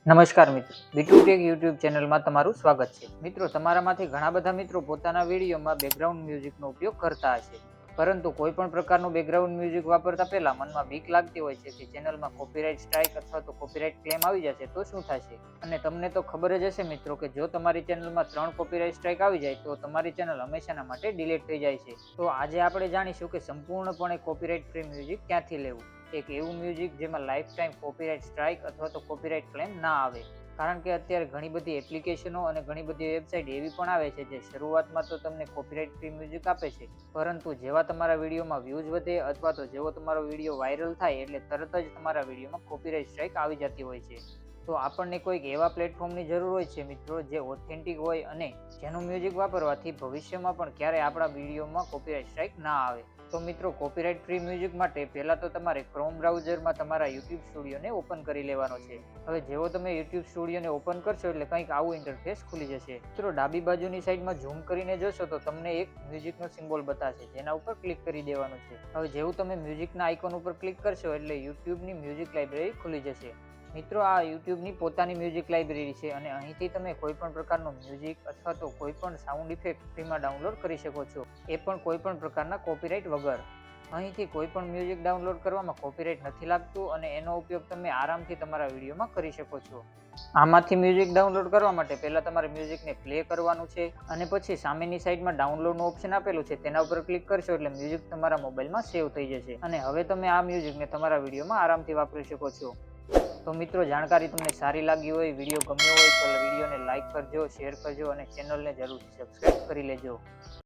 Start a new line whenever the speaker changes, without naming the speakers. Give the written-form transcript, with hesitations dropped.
નમસ્કાર મિત્રો, બીટુ tech YouTube ચેનલમાં તમારું સ્વાગત છે. મિત્રો, તમારામાંથી ઘણા બધા મિત્રો પોતાના વિડીયોમાં બેકગ્રાઉન્ડ મ્યુઝિકનો ઉપયોગ કરતા હશે, પરંતુ કોઈ પણ પ્રકારનું બેકગ્રાઉન્ડ મ્યુઝિક વાપરતા પહેલા મનમાં બીક લાગતી હોય છે કે ચેનલમાં કોપીરાઇટ સ્ટ્રાઇક અથવા તો કોપીરાઇટ ક્લેમ આવી જશે તો શું થશે. અને તમને તો ખબર જ હશે મિત્રો કે જો તમારી ચેનલમાં 3 કોપીરાઇટ સ્ટ્રાઇક આવી જાય તો તમારી ચેનલ હંમેશાના માટે ડિલીટ થઈ જાય છે. તો આજે આપણે જાણીશું કે સંપૂર્ણપણે કોપીરાઇટ ફ્રી મ્યુઝિક ક્યાંથી લેવું. એક એવું મ્યુઝિક જેમાં લાઈફ ટાઈમ કોપીરાઇટ સ્ટ્રાઇક અથવા તો કોપીરાઇટ ક્લેમ ના આવે. કારણ કે અત્યારે ઘણી બધી એપ્લિકેશનો અને ઘણી બધી વેબસાઇટ એવી પણ આવે છે જે શરૂઆતમાં તો તમને કોપીરાઇટ ફ્રી મ્યુઝિક આપે છે, પરંતુ જેવા તમારા વિડીયોમાં વ્યૂઝ વધે અથવા તો જેવો તમારો વિડીયો વાયરલ થાય એટલે તરત જ તમારા વિડીયોમાં કોપીરાઇટ સ્ટ્રાઇક આવી જતી હોય છે. તો આપણને કોઈક એવા પ્લેટફોર્મની જરૂર હોય છે મિત્રો જે ઓથેન્ટિક હોય અને જેનું મ્યુઝિક વાપરવાથી ભવિષ્યમાં પણ ક્યારે આપણા વિડીયોમાં કોપીરાઇટ સ્ટ્રાઇક ના આવે. તો મિત્રો, કોપીરાઇટ ફ્રી મ્યુઝિક માટે પહેલાં તો તમારે ક્રોમ બ્રાઉઝરમાં તમારા યુટ્યુબ સ્ટુડિયોને ઓપન કરી લેવાનો છે. હવે જેવો તમે યુટ્યુબ સ્ટુડિયોને ઓપન કરશો એટલે કંઈક આવું ઇન્ટરફેસ ખુલી જશે. મિત્રો, ડાબી બાજુની સાઈડમાં ઝૂમ કરીને જોશો તો તમને એક મ્યુઝિકનો સિમ્બોલ બતાવશે, જેના ઉપર ક્લિક કરી દેવાનું છે. હવે જેવું તમે મ્યુઝિકના આઇકોન ઉપર ક્લિક કરશો એટલે યુટ્યુબની મ્યુઝિક લાઇબ્રેરી ખુલી જશે. મિત્રો, આ યુટ્યુબની પોતાની મ્યુઝિક લાઇબ્રેરી છે અને અહીંથી તમે કોઈ પણ પ્રકારનું મ્યુઝિક અથવા તો કોઈ પણ સાઉન્ડ ઇફેક્ટ ફ્રીમાં ડાઉનલોડ કરી શકો છો, એ પણ કોઈ પણ પ્રકારના કોપીરાઇટ વગર. અહીંથી કોઈ પણ મ્યુઝિક ડાઉનલોડ કરવામાં કોપીરાઇટ નથી લાગતું અને એનો ઉપયોગ તમે આરામથી તમારા વિડીયોમાં કરી શકો છો. આમાંથી મ્યુઝિક ડાઉનલોડ કરવા માટે પહેલાં તમારે મ્યુઝિકને પ્લે કરવાનું છે અને પછી સામેની સાઈડમાં ડાઉનલોડનું ઓપ્શન આપેલું છે, તેના ઉપર ક્લિક કરશો એટલે મ્યુઝિક તમારા મોબાઈલમાં સેવ થઈ જશે અને હવે તમે આ મ્યુઝિકને તમારા વિડીયોમાં આરામથી વાપરી શકો છો. તો મિત્રો, જાણકારી તમને સારી લાગી હોય, વિડીયો ગમ્યો હોય તો વિડીયોને લાઇક કરજો, શેર કરજો અને ચેનલને જરૂરથી સબસ્ક્રાઇબ કરી લેજો.